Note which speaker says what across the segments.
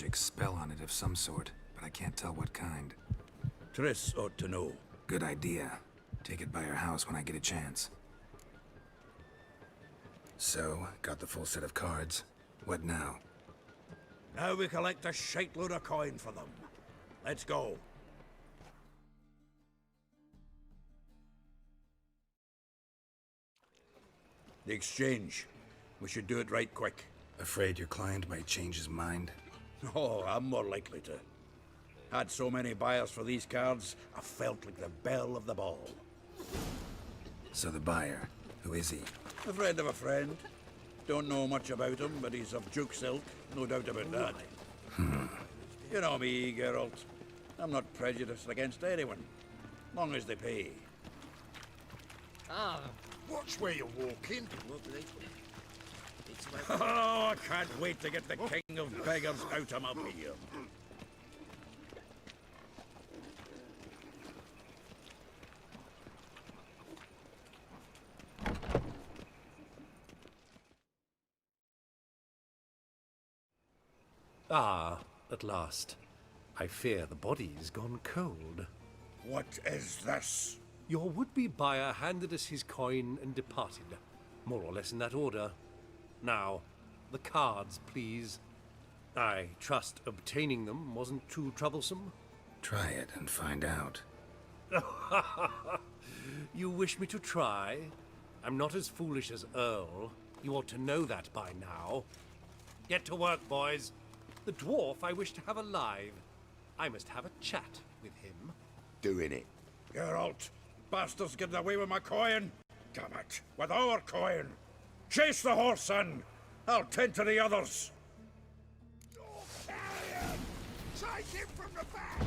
Speaker 1: magic spell on it of some sort, but I can't tell what kind.
Speaker 2: Triss ought to know.
Speaker 1: Good idea. Take it by her house when I get a chance. So, got the full set of cards. What now?
Speaker 2: Now we collect a shiteload of coin for them. Let's go. The exchange. We should do it right quick.
Speaker 1: Afraid your client might change his mind?
Speaker 2: Oh, I'm more likely to. Had so many buyers for these cards, I felt like the belle of the ball.
Speaker 1: So the buyer, who is he?
Speaker 2: A friend of a friend. Don't know much about him, but he's of Duke Silk, no doubt about that. You know me, Geralt. I'm not prejudiced against anyone, long as they pay.
Speaker 3: Watch where you're walking.
Speaker 2: Oh, I can't wait to get the king of beggars out of my beer.
Speaker 4: Ah, at last. I fear the body's gone cold.
Speaker 2: What is this?
Speaker 4: Your would-be buyer handed us his coin and departed, more or less in that order. Now, the cards, please. I trust obtaining them wasn't too troublesome?
Speaker 1: Try it and find out.
Speaker 4: You wish me to try? I'm not as foolish as Earl. You ought to know that by now. Get to work, boys. The dwarf I wish to have alive. I must have a chat with him.
Speaker 3: Doing it.
Speaker 2: Geralt, bastards getting away with my coin. Damn it, with our coin. Chase the horse in. I'll tend to the others.
Speaker 3: Take him from the back!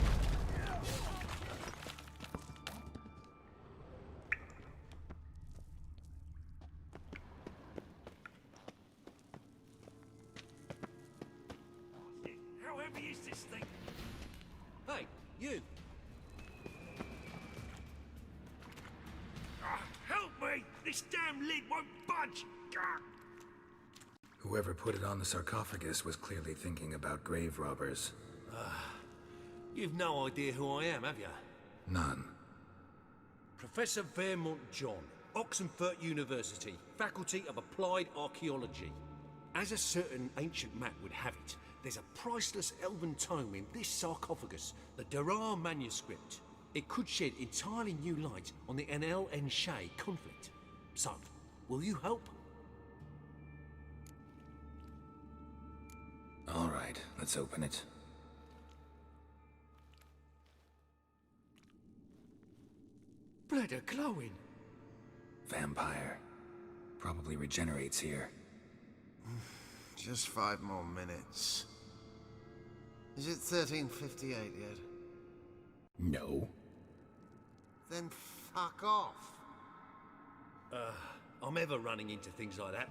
Speaker 4: How heavy is this thing? Hey, you! Help me! This damn lid won't budge!
Speaker 1: Whoever put it on the sarcophagus was clearly thinking about grave robbers.
Speaker 4: You've no idea who I am, have you?
Speaker 1: None.
Speaker 4: Professor Vermont John, Oxenford University, Faculty of Applied Archaeology. As a certain ancient map would have it, there's a priceless elven tome in this sarcophagus, the Decor manuscript. It could shed entirely new light on the ThomFnG conflict. So, will you help?
Speaker 1: All right, let's open it.
Speaker 4: Blood are glowing.
Speaker 1: Vampire. Probably regenerates here.
Speaker 5: Just 5 more minutes. Is it 13:58 yet?
Speaker 1: No.
Speaker 5: Then fuck off.
Speaker 4: I'm ever running into things like that.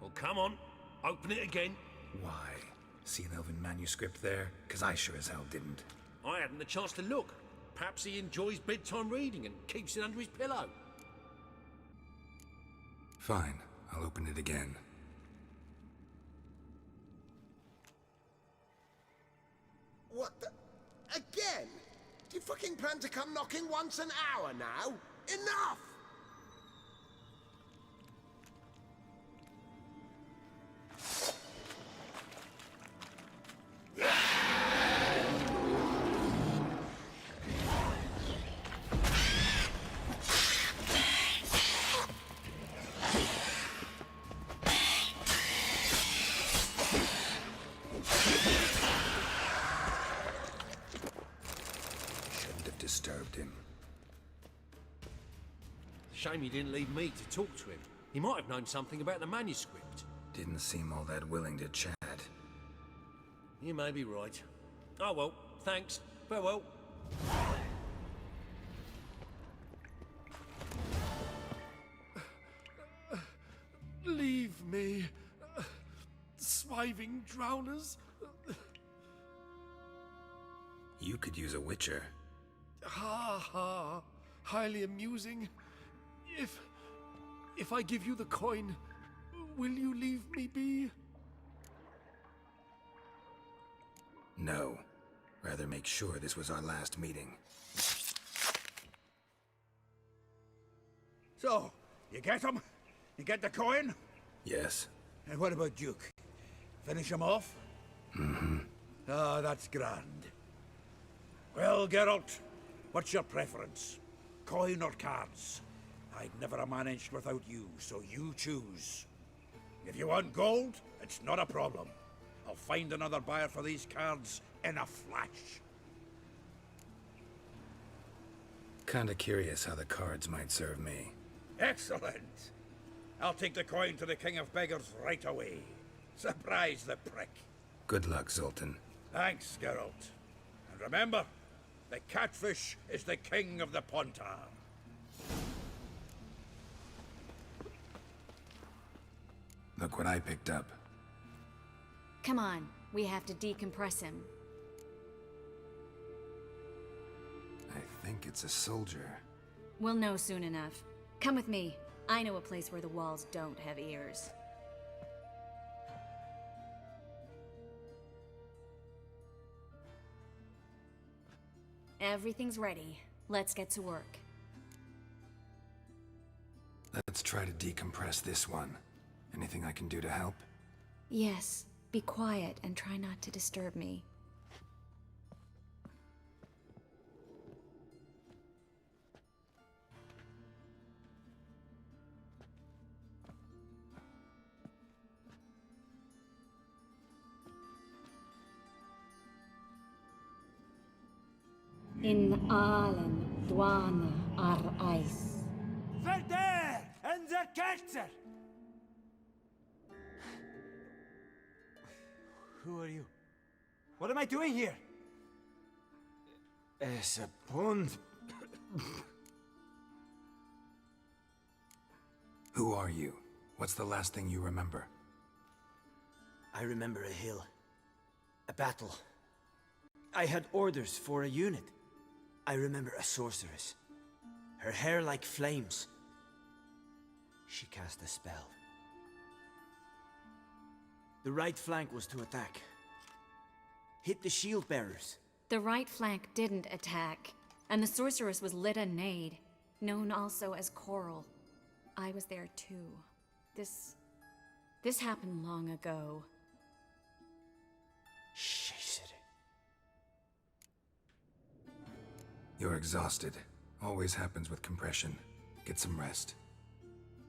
Speaker 4: Well, come on, open it again.
Speaker 1: Why? See an elven manuscript there? 'Cause I sure as hell didn't.
Speaker 4: I hadn't the chance to look. Perhaps he enjoys bedtime reading and keeps it under his pillow.
Speaker 1: Fine, I'll open it again.
Speaker 3: What the... Again? Do you fucking plan to come knocking once an hour now? Enough!
Speaker 1: Disturbed him.
Speaker 4: Shame he didn't leave me to talk to him. He might have known something about the manuscript.
Speaker 1: Didn't seem all that willing to chat.
Speaker 4: You may be right. Oh well, thanks. Farewell. Leave me, swiving drowners.
Speaker 1: You could use a witcher.
Speaker 4: Ha ha. Highly amusing. If I give you the coin, will you leave me be?
Speaker 1: No. Rather make sure this was our last meeting.
Speaker 2: So, you get him? You get the coin?
Speaker 1: Yes.
Speaker 2: And what about Duke? Finish him off?
Speaker 1: Mm-hmm.
Speaker 2: Ah, that's grand. Well, Geralt, what's your preference? Coin or cards? I'd never have managed without you, so you choose. If you want gold, it's not a problem. I'll find another buyer for these cards in a flash.
Speaker 1: Kinda curious how the cards might serve me.
Speaker 2: Excellent. I'll take the coin to the King of Beggars right away. Surprise the prick.
Speaker 1: Good luck, Zoltan.
Speaker 2: Thanks, Geralt. And remember, the catfish is the king of the Pontar.
Speaker 1: Look what I picked up.
Speaker 6: Come on, we have to decompress him.
Speaker 1: I think it's a soldier.
Speaker 6: We'll know soon enough. Come with me. I know a place where the walls don't have ears. Everything's ready. Let's get to work.
Speaker 1: Let's try to decompress this one. Anything I can do to help?
Speaker 6: Yes, be quiet and try not to disturb me. In allen dwana ar eis.
Speaker 7: Verder and the Kerzer! Who are you? What am I doing here? Es a pond.
Speaker 1: Who are you? What's the last thing you remember?
Speaker 7: I remember a hill. A battle. I had orders for a unit. I remember a sorceress. Her hair like flames. She cast a spell. The right flank was to attack. Hit the shield bearers.
Speaker 6: The right flank didn't attack, and the sorceress was Lita Nade, known also as Coral. I was there too. This happened long ago.
Speaker 1: You're exhausted. Always happens with compression. Get some rest.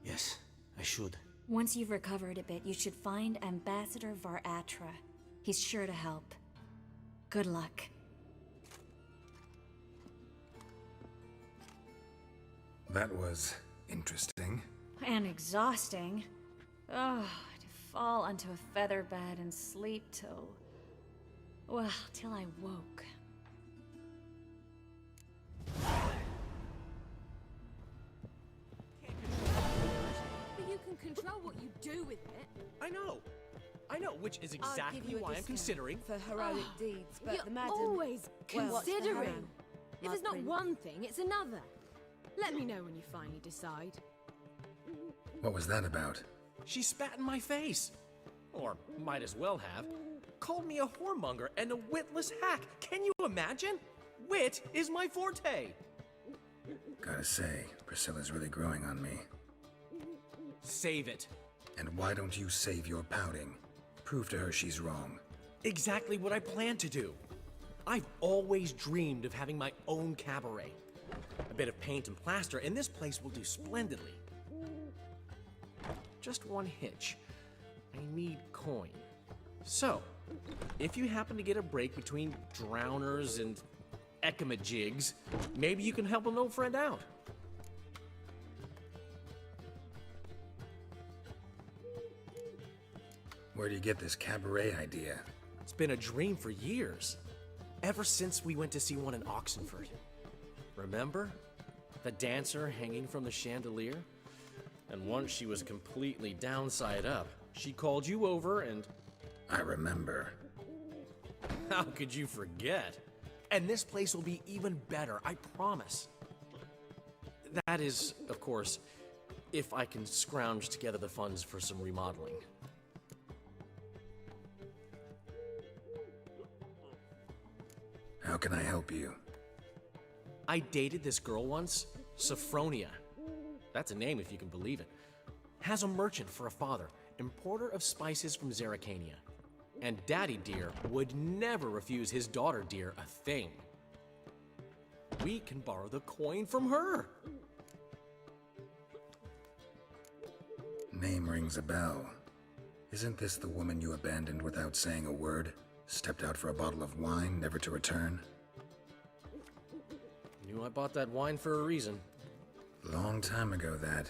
Speaker 7: Yes, I should.
Speaker 6: Once you've recovered a bit, you should find Ambassador Varatra. He's sure to help. Good luck.
Speaker 1: That was interesting.
Speaker 6: And exhausting. Oh, to fall onto a feather bed and sleep till... well, till I woke.
Speaker 8: But you can control what you do with it.
Speaker 9: I know, which is exactly why I'm considering.
Speaker 8: For heroic deeds, but the madam...
Speaker 10: always
Speaker 8: Well, what's the
Speaker 10: considering.
Speaker 8: harem?
Speaker 10: If it's not
Speaker 8: Blood
Speaker 10: one thing, it's another. Let me know when you finally decide.
Speaker 1: What was that about?
Speaker 9: She spat in my face. Or might as well have. Called me a whoremonger and a witless hack. Can you imagine? Wit is my forte.
Speaker 1: Gotta say, Priscilla's really growing on me.
Speaker 9: Save it.
Speaker 1: And why don't you save your pouting? Prove to her she's wrong.
Speaker 9: Exactly what I plan to do. I've always dreamed of having my own cabaret. A bit of paint and plaster, and this place will do splendidly. Just one hitch. I need coin. So, if you happen to get a break between drowners and ekamajigs, maybe you can help an old friend out.
Speaker 1: Where do you get this cabaret idea?
Speaker 9: It's been a dream for years. Ever since we went to see one in Oxenford. Remember? The dancer hanging from the chandelier? And once she was completely downside up, she called you over and...
Speaker 1: I remember.
Speaker 9: How could you forget? And this place will be even better, I promise. That is, of course, if I can scrounge together the funds for some remodeling.
Speaker 1: How can I help you?
Speaker 9: I dated this girl once, Sophronia. That's a name if you can believe it. Has a merchant for a father, importer of spices from Zerrikania. And Daddy Dear would never refuse his daughter Dear a thing. We can borrow the coin from her.
Speaker 1: Name rings a bell. Isn't this the woman you abandoned without saying a word? Stepped out for a bottle of wine, never to return?
Speaker 9: Knew I bought that wine for a reason.
Speaker 1: Long time ago, that.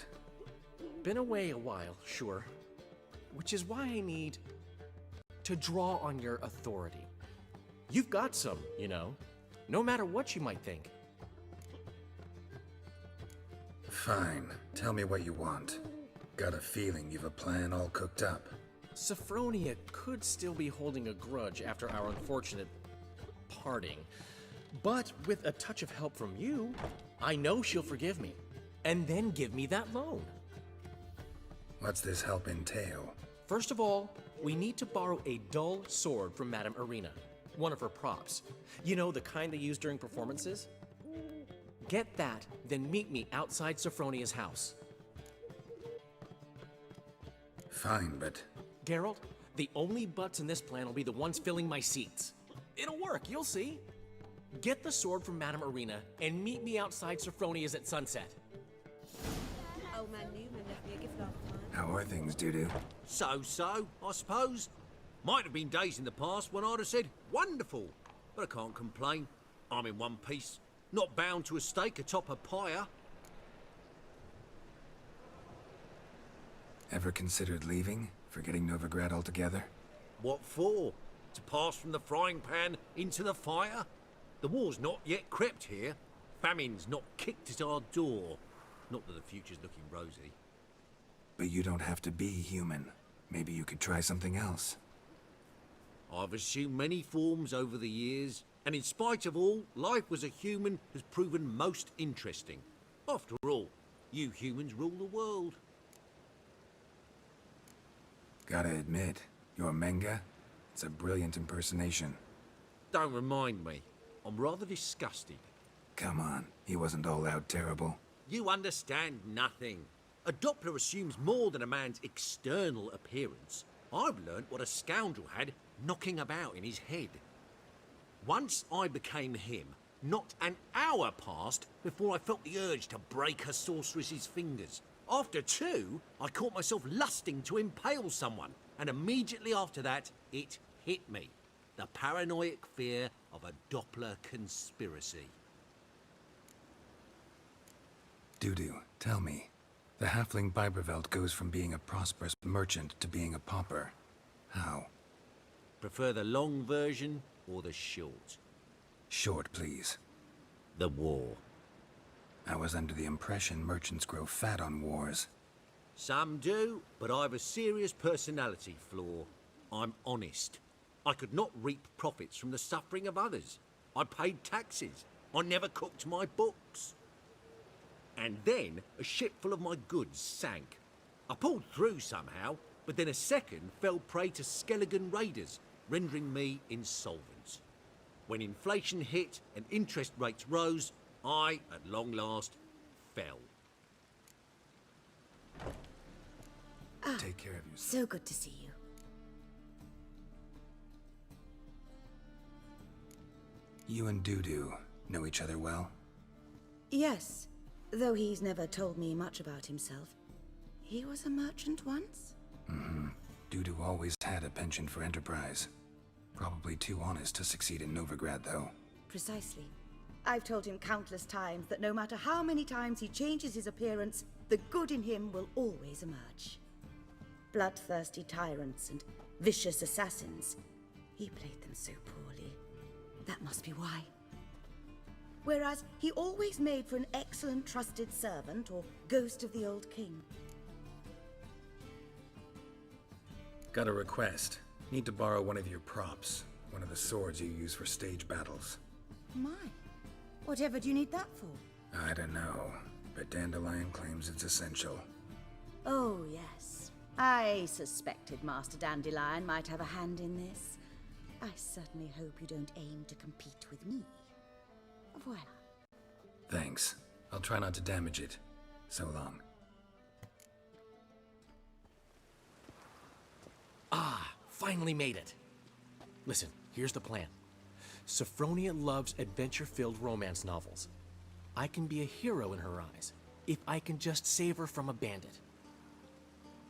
Speaker 9: Been away a while, sure. Which is why I need to draw on your authority. You've got some, you know, no matter what you might think.
Speaker 1: Fine. Tell me what you want. Got a feeling you've a plan all cooked up.
Speaker 9: Sophronia could still be holding a grudge after our unfortunate parting. But with a touch of help from you, I know she'll forgive me. And then give me that loan.
Speaker 1: What's this help entail?
Speaker 9: First of all, we need to borrow a dull sword from Madame Arena. One of her props. You know, the kind they use during performances? Get that, then meet me outside Sophronia's house.
Speaker 1: Fine, but...
Speaker 9: Geralt, the only butts in this plan will be the ones filling my seats. It'll work, you'll see. Get the sword from Madame Arena and meet me outside Sophronia's at sunset.
Speaker 10: Old man Newman left me a gift last time.
Speaker 1: How are things, Dudu?
Speaker 4: So, I suppose. Might have been days in the past when I'd have said, wonderful. But I can't complain. I'm in one piece. Not bound to a stake atop a pyre.
Speaker 1: Ever considered leaving? Forgetting Novigrad altogether?
Speaker 4: What for? To pass from the frying pan into the fire? The war's not yet crept here. Famine's not kicked at our door. Not that the future's looking rosy.
Speaker 1: But you don't have to be human. Maybe you could try something else.
Speaker 4: I've assumed many forms over the years, and in spite of all, life as a human has proven most interesting. After all, you humans rule the world.
Speaker 1: Gotta admit, your Menga, it's a brilliant impersonation.
Speaker 4: Don't remind me. I'm rather disgusted.
Speaker 1: Come on, he wasn't all out terrible.
Speaker 4: You understand nothing. A Doppler assumes more than a man's external appearance. I've learnt what a scoundrel had knocking about in his head. Once I became him, not an hour passed before I felt the urge to break a sorceress's fingers. After two, I caught myself lusting to impale someone, and immediately after that, it hit me. The paranoid fear of a Doppler conspiracy.
Speaker 1: Dudu, tell me. The halfling Biberveld goes from being a prosperous merchant to being a pauper. How?
Speaker 4: Prefer the long version or the short?
Speaker 1: Short, please.
Speaker 4: The war.
Speaker 1: I was under the impression merchants grow fat on wars.
Speaker 4: Some do, but I've a serious personality flaw. I'm honest. I could not reap profits from the suffering of others. I paid taxes. I never cooked my books. And then a ship full of my goods sank. I pulled through somehow, but then a second fell prey to Skelligan raiders, rendering me insolvent. When inflation hit and interest rates rose, I, at long last, fell.
Speaker 1: Take care of yourself.
Speaker 11: So good to see you.
Speaker 1: You and Dudu know each other well?
Speaker 11: Yes, though he's never told me much about himself. He was a merchant once?
Speaker 1: Mm-hmm. Dudu always had a penchant for enterprise. Probably too honest to succeed in Novigrad, though.
Speaker 11: Precisely. I've told him countless times that no matter how many times he changes his appearance, the good in him will always emerge. Bloodthirsty tyrants and vicious assassins. He played them so poorly. That must be why. Whereas he always made for an excellent trusted servant or ghost of the old king.
Speaker 1: Got a request. Need to borrow one of your props. One of the swords you use for stage battles.
Speaker 11: My. Whatever do you need that for?
Speaker 1: I don't know, but Dandelion claims it's essential.
Speaker 11: Oh, yes. I suspected Master Dandelion might have a hand in this. I certainly hope you don't aim to compete with me. Voilà.
Speaker 1: Thanks. I'll try not to damage it. So long.
Speaker 9: Ah, finally made it. Listen, here's the plan. Sophronia loves adventure-filled romance novels. I can be a hero in her eyes, if I can just save her from a bandit.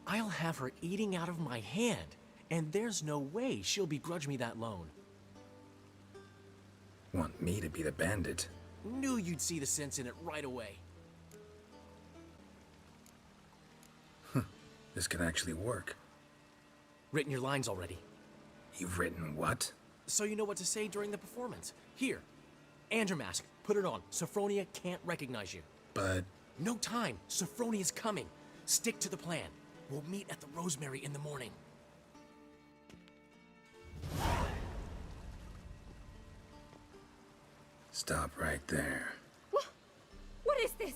Speaker 9: I'll have her eating out of my hand, and there's no way she'll begrudge me that loan.
Speaker 1: Want me to be the bandit?
Speaker 9: Knew you'd see the sense in it right away.
Speaker 1: This could actually work.
Speaker 9: Written your lines already.
Speaker 1: You've written what?
Speaker 9: So you know what to say during the performance. Here, and your mask. Put it on. Sophronia can't recognize you.
Speaker 1: But...
Speaker 9: No time. Sophronia's coming. Stick to the plan. We'll meet at the Rosemary in the morning.
Speaker 1: Stop right there.
Speaker 8: What is this?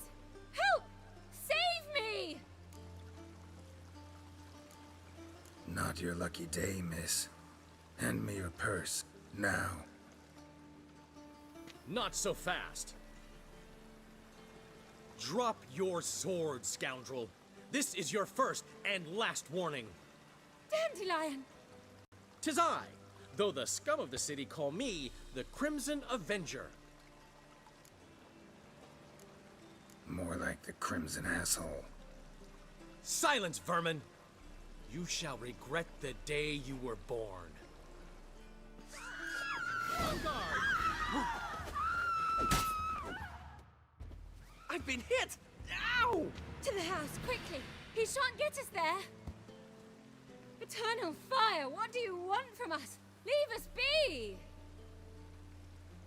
Speaker 8: Help! Save me!
Speaker 1: Not your lucky day, miss. Hand me your purse, now.
Speaker 9: Not so fast. Drop your sword, scoundrel. This is your first and last warning.
Speaker 8: Dandelion!
Speaker 9: 'Tis I, though the scum of the city call me the Crimson Avenger.
Speaker 1: More like the Crimson Asshole.
Speaker 9: Silence, vermin! You shall regret the day you were born. On guard! I've been hit! Ow!
Speaker 8: To the house, quickly! He shan't get us there! Eternal fire, what do you want from us? Leave us be!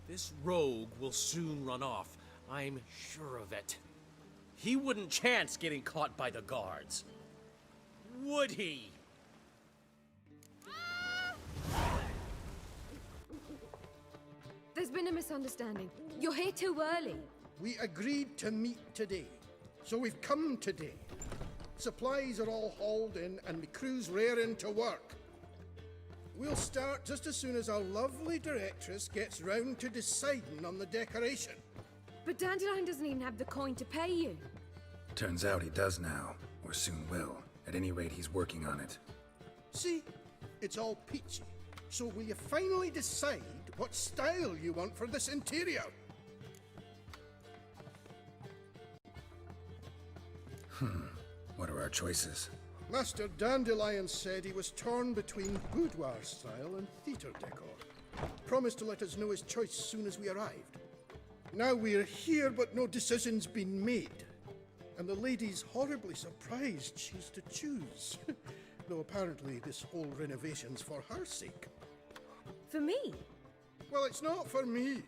Speaker 9: This rogue will soon run off. I'm sure of it. He wouldn't chance getting caught by the guards. Would he?
Speaker 10: There's been a misunderstanding. You're here too early.
Speaker 12: We agreed to meet today, so we've come today. Supplies are all hauled in and the crew's raring to work. We'll start just as soon as our lovely directress gets round to deciding on the decoration.
Speaker 10: But Dandelion doesn't even have the coin to pay you.
Speaker 1: Turns out he does now, or soon will. At any rate, he's working on it.
Speaker 12: See? It's all peachy. So will you finally decide what style you want for this interior?
Speaker 1: What are our choices?
Speaker 12: Master Dandelion said he was torn between boudoir style and theatre decor. Promised to let us know his choice soon as we arrived. Now we're here, but no decision's been made. And the lady's horribly surprised she's to choose. Though apparently this whole renovation's for her sake.
Speaker 10: For me?
Speaker 12: Well, it's not for me.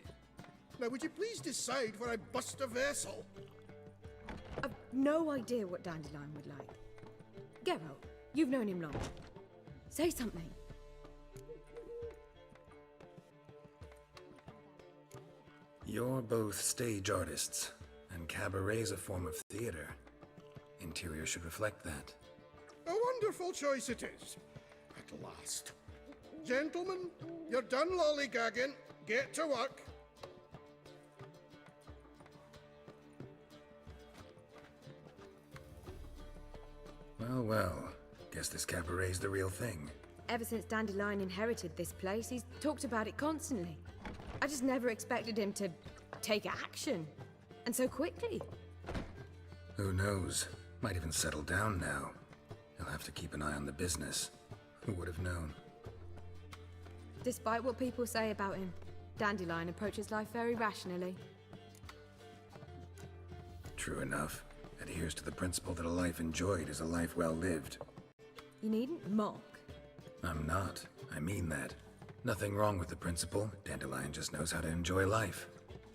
Speaker 12: Now, would you please decide where I bust a vessel?
Speaker 10: I've no idea what Dandelion would like. Geralt, you've known him long. Say something.
Speaker 1: You're both stage artists, and cabaret's a form of theater. Interior should reflect that.
Speaker 12: A wonderful choice it is. At last. Gentlemen, you're done lollygagging. Get to work.
Speaker 1: Well, well. Guess this cabaret's the real thing.
Speaker 10: Ever since Dandelion inherited this place, he's talked about it constantly. I just never expected him to take action. And so quickly.
Speaker 1: Who knows? Might even settle down now. He'll have to keep an eye on the business. Who would have known?
Speaker 10: Despite what people say about him, Dandelion approaches life very rationally.
Speaker 1: True enough. Adheres to the principle that a life enjoyed is a life well lived.
Speaker 10: You needn't mock.
Speaker 1: I'm not. I mean that. Nothing wrong with the principle. Dandelion just knows how to enjoy life.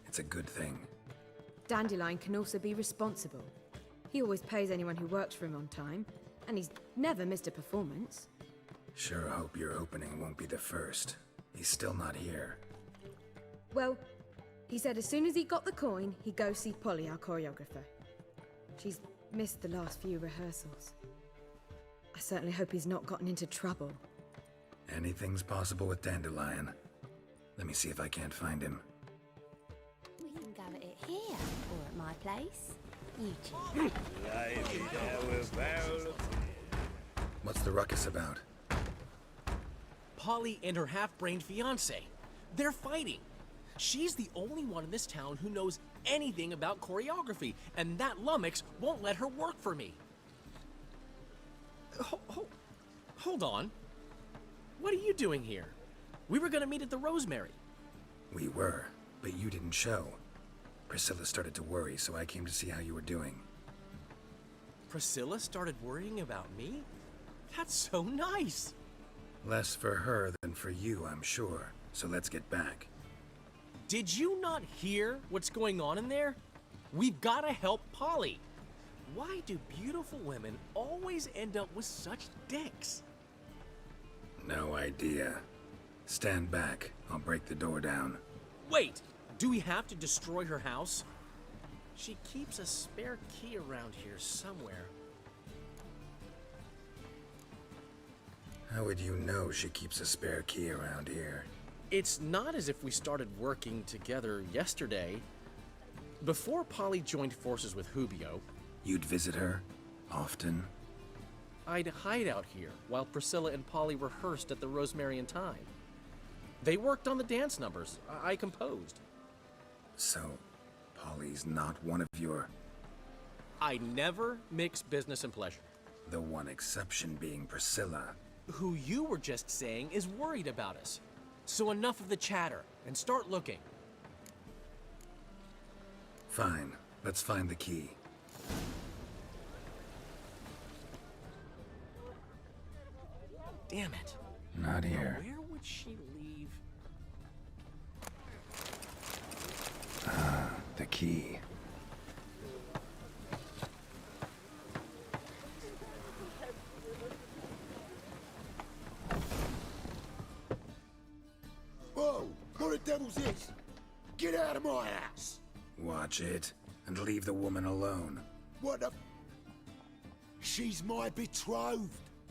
Speaker 1: It's a good thing.
Speaker 10: Dandelion can also be responsible. He always pays anyone who works for him on time, and he's never missed a performance.
Speaker 1: Sure hope your opening won't be the first. He's still not here.
Speaker 10: Well, he said as soon as he got the coin, he'd go see Polly, our choreographer. She's missed the last few rehearsals. I certainly hope he's not gotten into trouble.
Speaker 1: Anything's possible with Dandelion. Let me see if I can't find him.
Speaker 8: We can go at it here, or at my place. You two.
Speaker 1: What's the ruckus about?
Speaker 9: Polly and her half-brained fiancé. They're fighting. She's the only one in this town who knows anything about choreography, and that lummox won't let her work for me. Hold on. What are you doing here? We were gonna meet at the Rosemary.
Speaker 1: We were, but you didn't show. Priscilla started to worry, so I came to see how you were doing.
Speaker 9: Priscilla started worrying about me? That's so nice.
Speaker 1: Less for her than for you, I'm sure. So let's get back.
Speaker 9: Did you not hear what's going on in there? We've gotta help Polly. Why do beautiful women always end up with such dicks?
Speaker 1: No idea. Stand back. I'll break the door down.
Speaker 9: Wait! Do we have to destroy her house? She keeps a spare key around here somewhere.
Speaker 1: How would you know she keeps a spare key around here?
Speaker 9: It's not as if we started working together yesterday. Before Polly joined forces with Hubio,
Speaker 1: You'd visit her? Often?
Speaker 9: I'd hide out here while Priscilla and Polly rehearsed at the Rosemary and Thyme. They worked on the dance numbers I composed.
Speaker 1: So, Polly's not one of your...
Speaker 9: I never mix business and pleasure.
Speaker 1: The one exception being Priscilla.
Speaker 9: Who you were just saying is worried about us. So enough of the chatter, and start looking.
Speaker 1: Fine. Let's find the key.
Speaker 9: Damn it.
Speaker 1: Not here.
Speaker 9: Where would she leave?
Speaker 1: The key.
Speaker 3: Whoa! What the devil's this? Get out of my house!
Speaker 1: Watch it, and leave the woman alone.
Speaker 3: What the... She's my betrothed.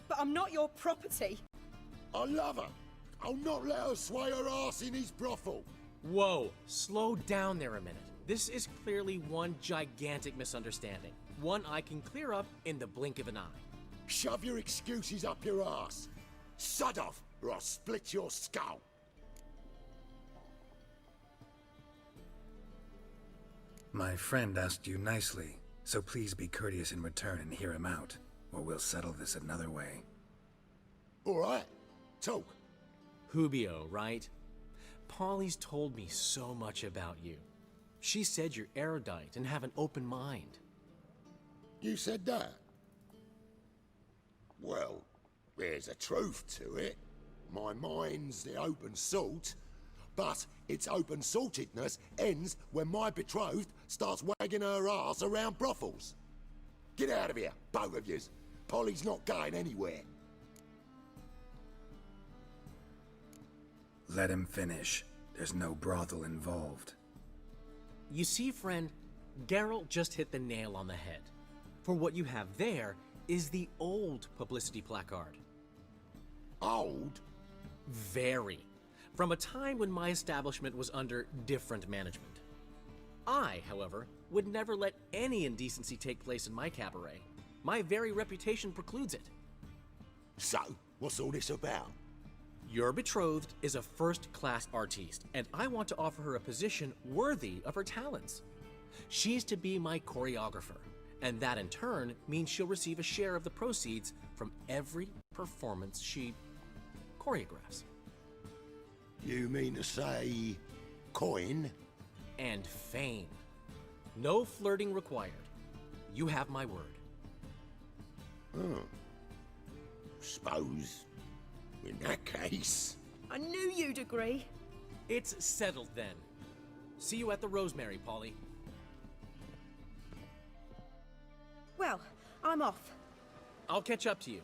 Speaker 10: But I'm not your property.
Speaker 3: I love her. I'll not let her sway her ass in his brothel.
Speaker 9: Whoa, slow down there a minute. This is clearly one gigantic misunderstanding. One I can clear up in the blink of an eye.
Speaker 3: Shove your excuses up your ass. Sod off, or I'll split your skull.
Speaker 1: My friend asked you nicely, so please be courteous in return and hear him out, or we'll settle this another way.
Speaker 3: All right, talk.
Speaker 9: Hubio, right? Polly's told me so much about you. She said you're erudite and have an open mind.
Speaker 3: You said that? Well, there's a truth to it. My mind's the open salt, but its open saltedness ends when my betrothed starts wagging her ass around brothels. Get out of here, both of yous. Polly's not going anywhere.
Speaker 1: Let him finish. There's no brothel involved.
Speaker 9: You see, friend, Geralt just hit the nail on the head. For what you have there is the old publicity placard.
Speaker 3: Old?
Speaker 9: Very. From a time when my establishment was under different management. I, however, would never let any indecency take place in my cabaret. My very reputation precludes it.
Speaker 3: So, what's all this about?
Speaker 9: Your betrothed is a first-class artiste, and I want to offer her a position worthy of her talents. She's to be my choreographer, and that in turn means she'll receive a share of the proceeds from every performance she choreographs.
Speaker 3: You mean to say... coin?
Speaker 9: And fame. No flirting required. You have my word.
Speaker 3: Suppose... in that case...
Speaker 10: I knew you'd agree.
Speaker 9: It's settled then. See you at the Rosemary, Polly.
Speaker 10: Well, I'm off.
Speaker 9: I'll catch up to you.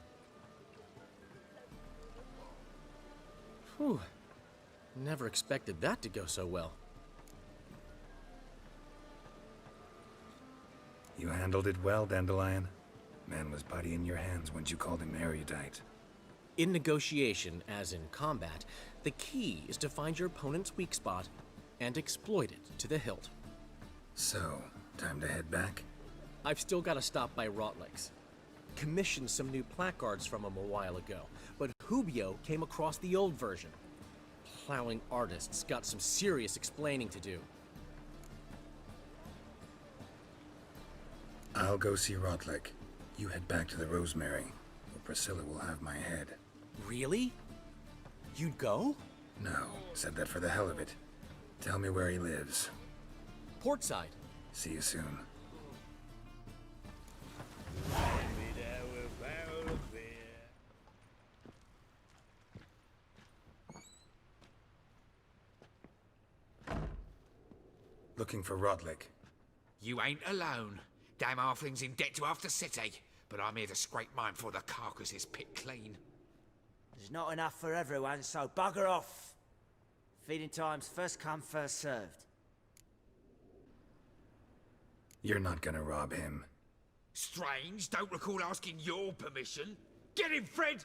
Speaker 9: Whew. Never expected that to go so well.
Speaker 1: You handled it well, Dandelion. Man was putty in your hands once you called him erudite.
Speaker 9: In negotiation, as in combat, the key is to find your opponent's weak spot and exploit it to the hilt.
Speaker 1: So, time to head back?
Speaker 9: I've still got to stop by Rotlick's. Commissioned some new placards from him a while ago, but Hubio came across the old version. Plowing artists got some serious explaining to do.
Speaker 1: I'll go see Rotlick. You head back to the Rosemary, or Priscilla will have my head.
Speaker 9: Really? You'd go?
Speaker 1: No, said that for the hell of it. Tell me where he lives.
Speaker 9: Portside.
Speaker 1: See you soon. Looking for Rotlick.
Speaker 13: You ain't alone. Damn halfling's in debt to half the city, but I'm here to scrape mine before the carcass is picked clean.
Speaker 7: There's not enough for everyone, so bugger off. Feeding time's first come, first served.
Speaker 1: You're not gonna rob him.
Speaker 13: Strange, don't recall asking your permission. Get him, Fred!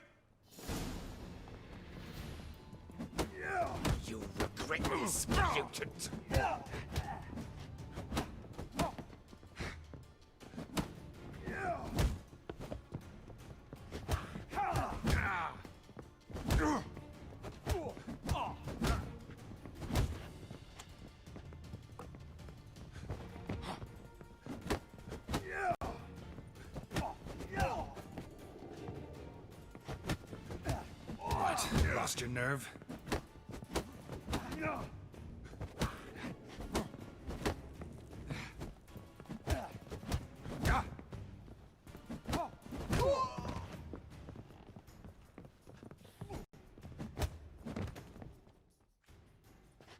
Speaker 13: You'll regret this, mutant.
Speaker 1: What? Lost your nerve?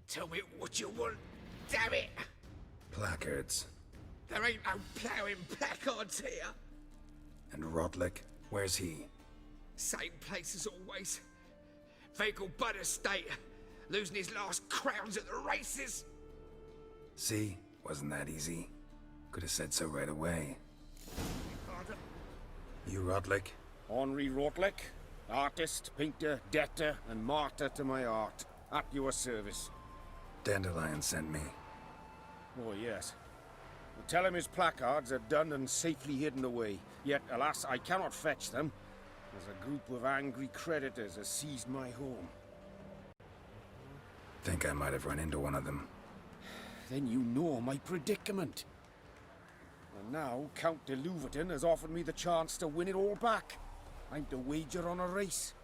Speaker 13: Tell me what you want, damn it!
Speaker 1: Placards.
Speaker 13: There ain't no ploughing placards here.
Speaker 1: And Rotlick? Where's he?
Speaker 13: Same place as always. Vehicle Bud Estate. Losing his last crowns at the races.
Speaker 1: See? Wasn't that easy? Could have said so right away. You Rotlick?
Speaker 14: Henri Rotlick, artist, painter, debtor, and martyr to my art. At your service.
Speaker 1: Dandelion sent me.
Speaker 14: Oh, yes. Well, tell him his placards are done and safely hidden away. Yet, alas, I cannot fetch them, as a group of angry creditors has seized my home.
Speaker 1: Think I might have run into one of them.
Speaker 14: Then you know my predicament. And now, Count de Louverton has offered me the chance to win it all back. I'm to wager on a race.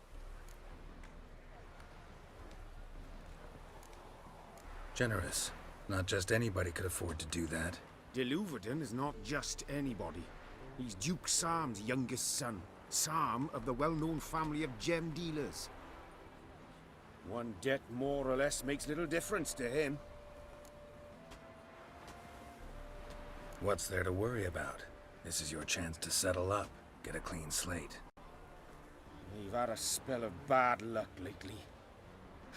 Speaker 1: Generous. Not just anybody could afford to do that.
Speaker 14: De Louverton is not just anybody. He's Duke Sam's youngest son. Sam of the well-known family of gem dealers. One debt more or less makes little difference to him.
Speaker 1: What's there to worry about? This is your chance to settle up, get a clean slate.
Speaker 14: We've had a spell of bad luck lately.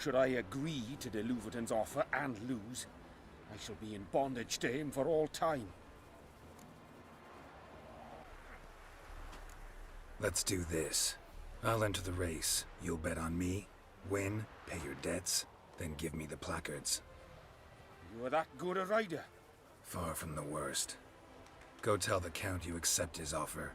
Speaker 14: Should I agree to de Louverton's offer and lose, I shall be in bondage to him for all time.
Speaker 1: Let's do this. I'll enter the race. You'll bet on me, win, pay your debts, then give me the placards.
Speaker 14: You are that good a rider?
Speaker 1: Far from the worst. Go tell the Count you accept his offer.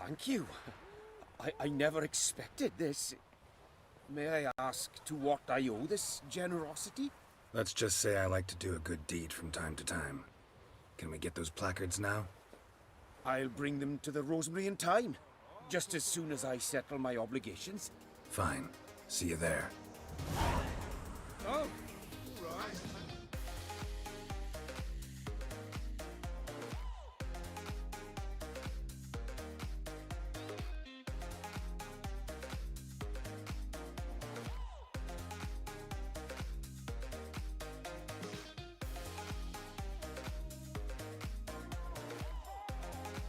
Speaker 14: Thank you. I never expected this. May I ask to what I owe this generosity?
Speaker 1: Let's just say I like to do a good deed from time to time. Can we get those placards now?
Speaker 14: I'll bring them to the Rosemary in time, just as soon as I settle my obligations.
Speaker 1: Fine. See you there.
Speaker 14: Oh,